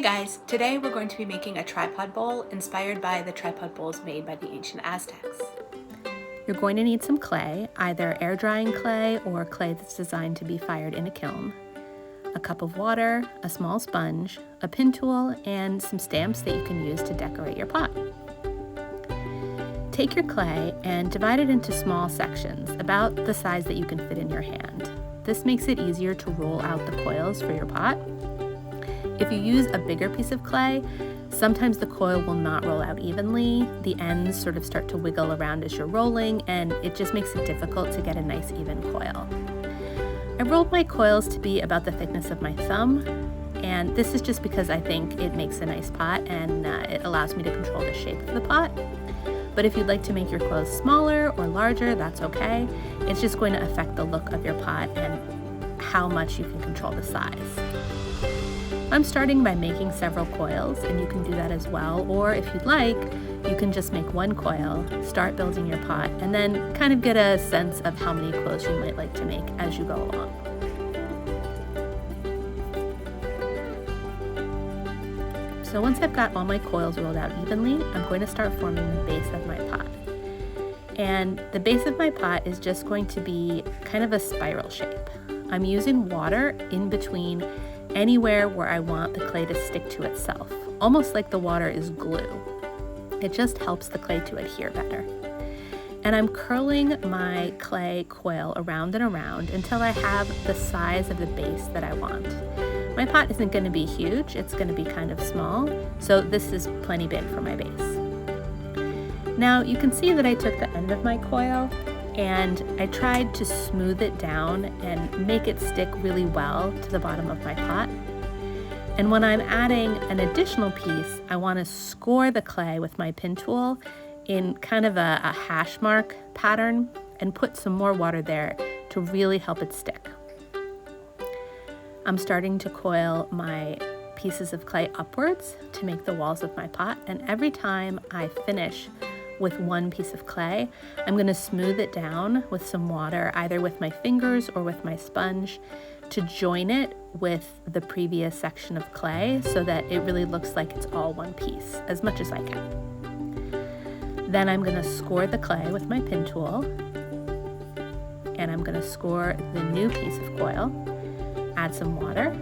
guys, today we're going to be making a tripod bowl inspired by the tripod bowls made by the ancient Aztecs. You're going to need some clay, either air drying clay or clay that's designed to be fired in a kiln, a cup of water, a small sponge, a pin tool, and some stamps that you can use to decorate your pot. Take your clay and divide it into small sections, about the size that you can fit in your hand. This makes it easier to roll out the coils for your pot. If you use a bigger piece of clay, sometimes the coil will not roll out evenly. The ends sort of start to wiggle around as you're rolling, and it just makes it difficult to get a nice even coil. I rolled my coils to be about the thickness of my thumb, and this is just because I think it makes a nice pot and it allows me to control the shape of the pot. But if you'd like to make your coils smaller or larger, that's okay. It's just going to affect the look of your pot and how much you can control the size. I'm starting by making several coils, and you can do that as well, or if you'd like, you can just make one coil, start building your pot, and then kind of get a sense of how many coils you might like to make as you go along. So once I've got all my coils rolled out evenly, I'm going to start forming the base of my pot. And the base of my pot is just going to be kind of a spiral shape. I'm using water in between anywhere where I want the clay to stick to itself, almost like the water is glue. It just helps the clay to adhere better. And I'm curling my clay coil around and around until I have the size of the base that I want. My pot isn't going to be huge, it's going to be kind of small, so this is plenty big for my base. Now you can see that I took the end of my coil and I tried to smooth it down and make it stick really well to the bottom of my pot. And when I'm adding an additional piece, I want to score the clay with my pin tool in kind of a hash mark pattern and put some more water there to really help it stick. I'm starting to coil my pieces of clay upwards to make the walls of my pot, and every time I finish with one piece of clay, I'm going to smooth it down with some water, either with my fingers or with my sponge, to join it with the previous section of clay so that it really looks like it's all one piece, as much as I can. Then I'm going to score the clay with my pin tool, and I'm going to score the new piece of coil, add some water.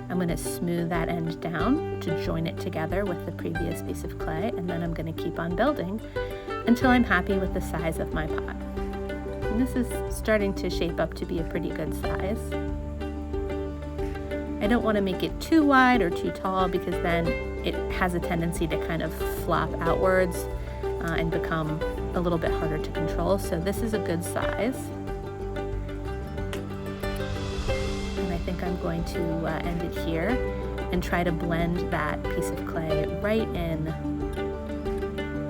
I'm going to smooth that end down to join it together with the previous piece of clay, and then I'm going to keep on building until I'm happy with the size of my pot. And this is starting to shape up to be a pretty good size. I don't want to make it too wide or too tall because then it has a tendency to kind of flop outwards and become a little bit harder to control. So this is a good size. I think I'm going to end it here and try to blend that piece of clay right in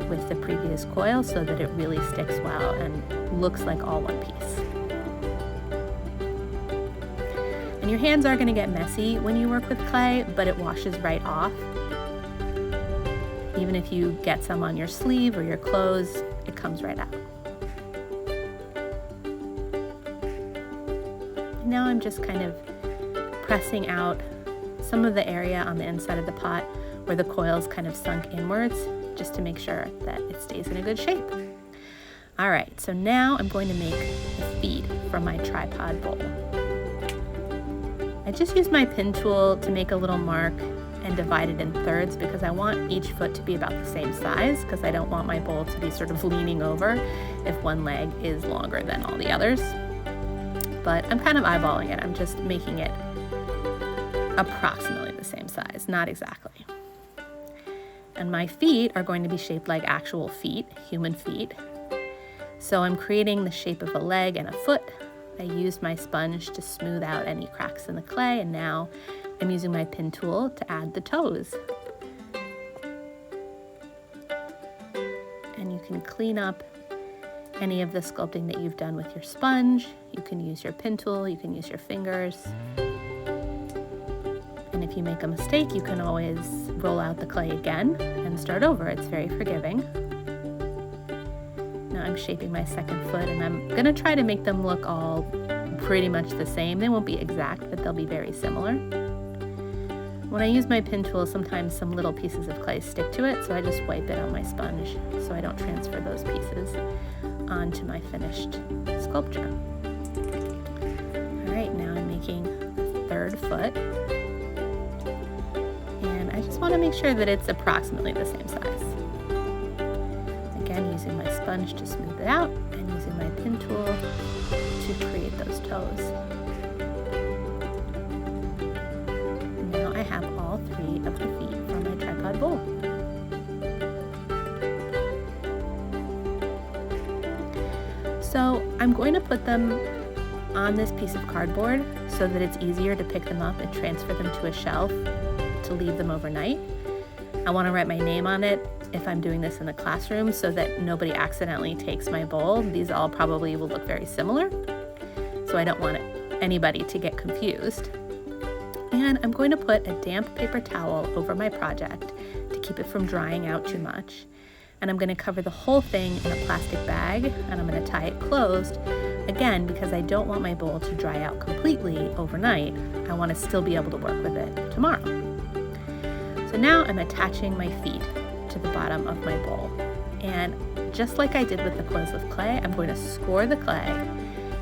with the previous coil so that it really sticks well and looks like all one piece. And your hands are going to get messy when you work with clay, but it washes right off. Even if you get some on your sleeve or your clothes, it comes right out. Now I'm just kind of pressing out some of the area on the inside of the pot where the coil's kind of sunk inwards, just to make sure that it stays in a good shape. All right, so now I'm going to make the feet for my tripod bowl. I just used my pin tool to make a little mark and divide it in thirds because I want each foot to be about the same size, because I don't want my bowl to be sort of leaning over if one leg is longer than all the others. But I'm kind of eyeballing it. I'm just making it approximately the same size, not exactly. And my feet are going to be shaped like actual feet, human feet. So I'm creating the shape of a leg and a foot. I used my sponge to smooth out any cracks in the clay, and now I'm using my pin tool to add the toes. And you can clean up any of the sculpting that you've done with your sponge. You can use your pin tool, you can use your fingers. And if you make a mistake, you can always roll out the clay again and start over. It's very forgiving. Now I'm shaping my second foot, and I'm going to try to make them look all pretty much the same. They won't be exact, but they'll be very similar. When I use my pin tool, sometimes some little pieces of clay stick to it, so I just wipe it on my sponge so I don't transfer those pieces onto my finished sculpture. All right, now I'm making the third foot. And I just want to make sure that it's approximately the same size. Again, using my sponge to smooth it out and using my pin tool to create those toes. Now I have all 3 of the feet for my tripod bowl. So I'm going to put them on this piece of cardboard so that it's easier to pick them up and transfer them to a shelf to leave them overnight. I want to write my name on it if I'm doing this in the classroom so that nobody accidentally takes my bowl. These all probably will look very similar, so I don't want anybody to get confused. And I'm going to put a damp paper towel over my project to keep it from drying out too much. And I'm going to cover the whole thing in a plastic bag, and I'm going to tie it closed, again, because I don't want my bowl to dry out completely overnight. I want to still be able to work with it tomorrow. So now I'm attaching my feet to the bottom of my bowl. And just like I did with the coils of clay, I'm going to score the clay,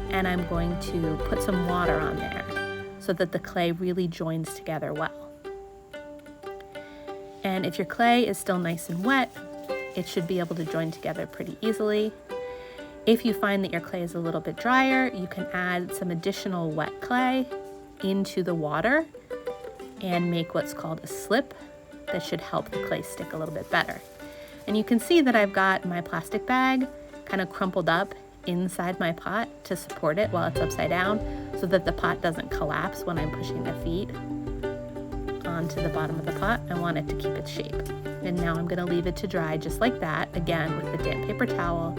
and I'm going to put some water on there so that the clay really joins together well. And if your clay is still nice and wet, it should be able to join together pretty easily. If you find that your clay is a little bit drier, you can add some additional wet clay into the water and make what's called a slip that should help the clay stick a little bit better. And you can see that I've got my plastic bag kind of crumpled up inside my pot to support it while it's upside down so that the pot doesn't collapse when I'm pushing the feet onto the bottom of the pot. I want it to keep its shape. And now I'm going to leave it to dry just like that, again with the damp paper towel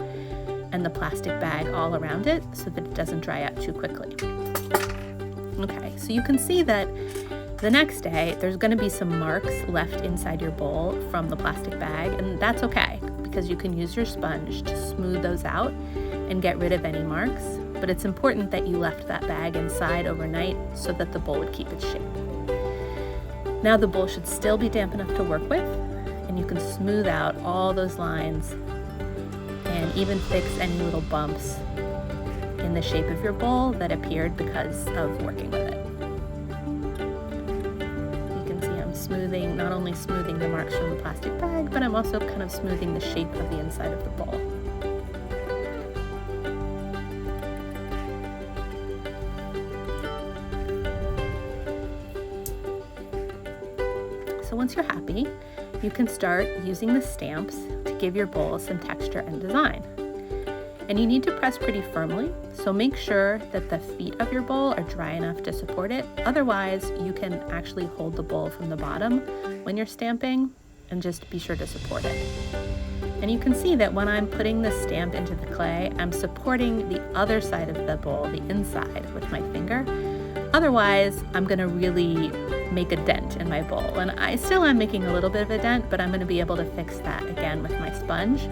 and the plastic bag all around it so that it doesn't dry out too quickly. Okay, so you can see that the next day there's going to be some marks left inside your bowl from the plastic bag, and that's okay because you can use your sponge to smooth those out and get rid of any marks, but it's important that you left that bag inside overnight so that the bowl would keep its shape. Now the bowl should still be damp enough to work with, and you can smooth out all those lines and even fix any little bumps in the shape of your bowl that appeared because of working with it. You can see I'm smoothing, not only smoothing the marks from the plastic bag, but I'm also kind of smoothing the shape of the inside of the bowl. So once you're happy, you can start using the stamps to give your bowl some texture and design. And you need to press pretty firmly, so make sure that the feet of your bowl are dry enough to support it. Otherwise, you can actually hold the bowl from the bottom when you're stamping, and just be sure to support it. And you can see that when I'm putting the stamp into the clay, I'm supporting the other side of the bowl, the inside, with my finger. Otherwise, I'm going to really make a dent in my bowl. And I still am making a little bit of a dent, but I'm going to be able to fix that again with my sponge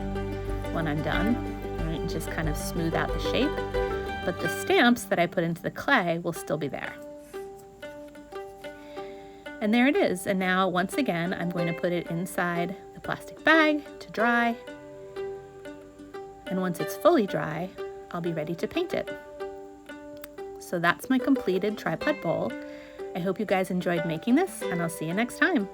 when I'm done. And just kind of smooth out the shape. But the stamps that I put into the clay will still be there. And there it is. And now, once again, I'm going to put it inside the plastic bag to dry. And once it's fully dry, I'll be ready to paint it. So that's my completed tripod bowl. I hope you guys enjoyed making this, and I'll see you next time.